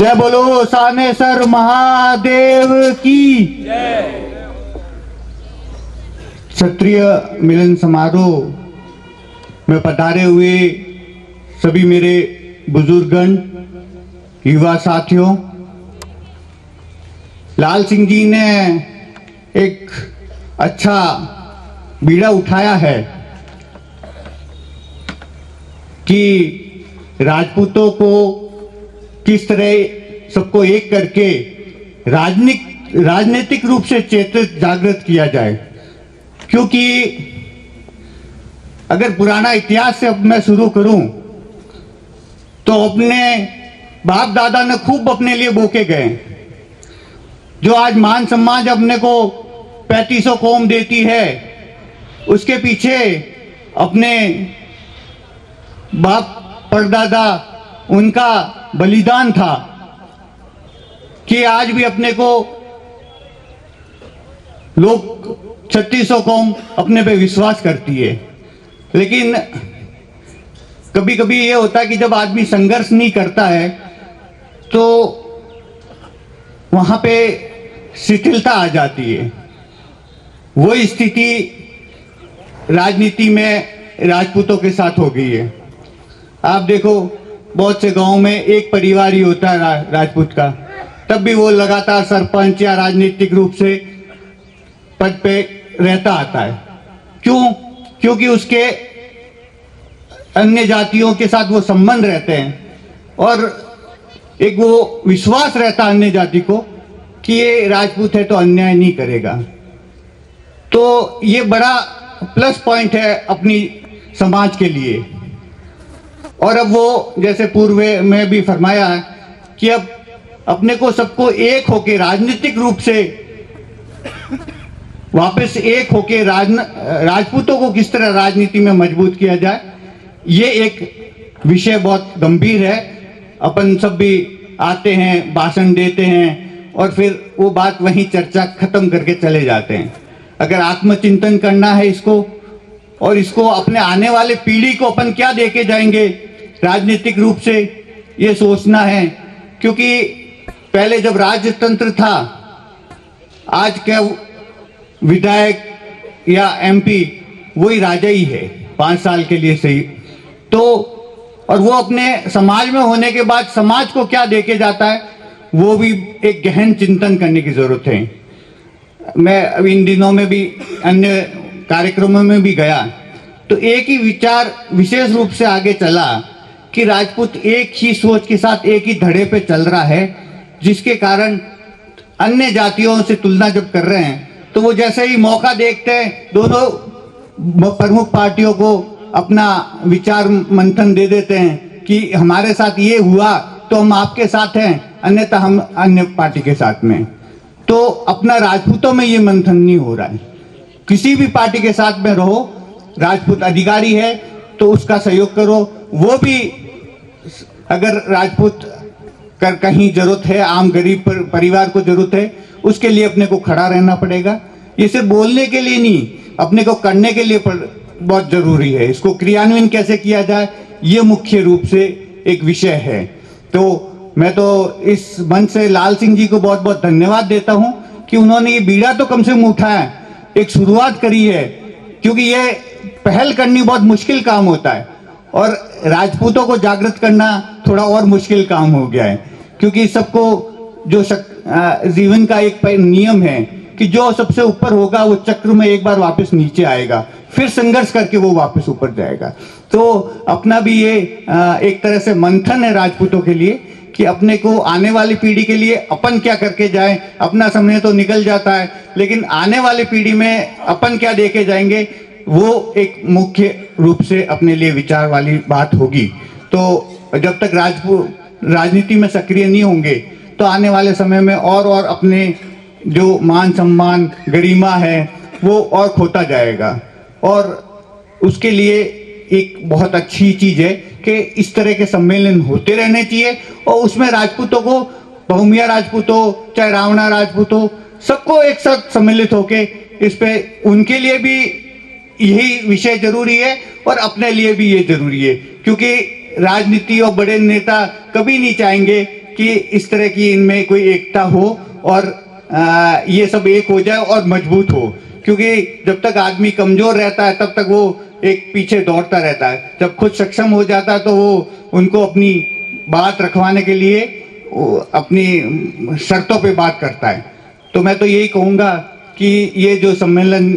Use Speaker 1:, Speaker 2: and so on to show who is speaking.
Speaker 1: जय बोलो सानेसर महादेव की
Speaker 2: जय।
Speaker 1: क्षत्रिय मिलन समारोह में पधारे हुए सभी मेरे बुजुर्गगण, युवा साथियों, लाल सिंह जी ने एक अच्छा बीड़ा उठाया है कि राजपूतों को किस तरह सबको एक करके राजनीतिक रूप से चेतित जागृत किया जाए। क्योंकि अगर पुराना इतिहास से अब मैं शुरू करूं तो अपने बाप दादा ने खूब अपने लिए बोके गए। जो आज मान सम्मान अपने को 3500 कौम देती है, उसके पीछे अपने बाप परदादा उनका बलिदान था कि आज भी अपने को लोग 3600 कौम अपने पे विश्वास करती है। लेकिन कभी कभी ये होता है कि जब आदमी संघर्ष नहीं करता है तो वहां पे शिथिलता आ जाती है। वो स्थिति राजनीति में राजपूतों के साथ हो गई है। आप देखो, बहुत से गांव में एक परिवार ही होता है राजपूत का, तब भी वो लगातार सरपंच या राजनीतिक रूप से पद पे रहता आता है। क्यों? क्योंकि उसके अन्य जातियों के साथ वो संबंध रहते हैं और एक वो विश्वास रहता है अन्य जाति को कि ये राजपूत है तो अन्याय नहीं करेगा। तो ये बड़ा प्लस पॉइंट है अपनी समाज के लिए। और अब वो जैसे पूर्व में भी फरमाया है कि अब अपने को सबको एक होके राजनीतिक रूप से वापस एक होके राजपूतों को किस तरह राजनीति में मजबूत किया जाए, ये एक विषय बहुत गंभीर है। अपन सब भी आते हैं, भाषण देते हैं और फिर वो बात वहीं चर्चा खत्म करके चले जाते हैं। अगर आत्मचिंतन करना है इसको, और इसको अपने आने वाले पीढ़ी को अपन क्या देके जाएंगे राजनीतिक रूप से, ये सोचना है। क्योंकि पहले जब राजतंत्र था, आज क्या विधायक या एमपी वही राजा ही है 5 साल के लिए सही। तो और वो अपने समाज में होने के बाद समाज को क्या देके जाता है, वो भी एक गहन चिंतन करने की जरूरत है। मैं अभी इन दिनों में भी अन्य कार्यक्रमों में भी गया तो एक ही विचार विशेष रूप से आगे चला कि राजपूत एक ही सोच के साथ एक ही धड़े पे चल रहा है, जिसके कारण अन्य जातियों से तुलना जब कर रहे हैं तो वो जैसे ही मौका देखते हैं दोनों प्रमुख पार्टियों को अपना विचार मंथन दे देते हैं कि हमारे साथ ये हुआ तो हम आपके साथ हैं, अन्यथा हम अन्य पार्टी के साथ में। तो अपना राजपूतों में ये मंथन नहीं हो रहा है। किसी भी पार्टी के साथ में रहो, राजपूत अधिकारी है तो उसका सहयोग करो। वो भी अगर राजपूत कर कहीं जरूरत है, आम गरीब परिवार को जरूरत है, उसके लिए अपने को खड़ा रहना पड़ेगा। ये सिर्फ बोलने के लिए नहीं, अपने को करने के लिए बहुत जरूरी है। इसको क्रियान्वयन कैसे किया जाए, ये मुख्य रूप से एक विषय है। तो मैं तो इस मंच से लाल सिंह जी को बहुत बहुत धन्यवाद देता हूं कि उन्होंने ये बीड़ा तो कम से कम उठाया, एक शुरुआत करी है। क्योंकि ये पहल करनी बहुत मुश्किल काम होता है और राजपूतों को जागृत करना थोड़ा और मुश्किल काम हो गया है। क्योंकि सबको जो जीवन का एक नियम है कि जो सबसे ऊपर होगा वो चक्र में एक बार वापस नीचे आएगा, फिर संघर्ष करके वो वापस ऊपर जाएगा। तो अपना भी ये एक तरह से मंथन है राजपूतों के लिए कि अपने को आने वाली पीढ़ी के लिए अपन क्या करके जाएं। अपना समय तो निकल जाता है, लेकिन आने वाली पीढ़ी में अपन क्या देके जाएंगे, वो एक मुख्य रूप से अपने लिए विचार वाली बात होगी। तो जब तक राजपूत राजनीति में सक्रिय नहीं होंगे तो आने वाले समय में और अपने जो मान सम्मान गरिमा है वो और खोता जाएगा। और उसके लिए एक बहुत अच्छी चीज है कि इस तरह के सम्मेलन होते रहने चाहिए और उसमें राजपूतों को, बहुमिया राजपूत हो चाहे रावणा राजपूत हो, सबको एक साथ सम्मिलित होके इस पे उनके लिए भी यही विषय जरूरी है और अपने लिए भी ये जरूरी है। क्योंकि राजनीति और बड़े नेता कभी नहीं चाहेंगे कि इस तरह की इनमें कोई एकता हो और ये सब एक हो जाए और मजबूत हो, क्योंकि जब तक आदमी कमजोर रहता है तब तक वो एक पीछे दौड़ता रहता है। जब खुद सक्षम हो जाता है तो वो उनको अपनी बात रखवाने के लिए वो अपनी शर्तों पे बात करता है। तो मैं तो यही कहूँगा कि ये जो सम्मेलन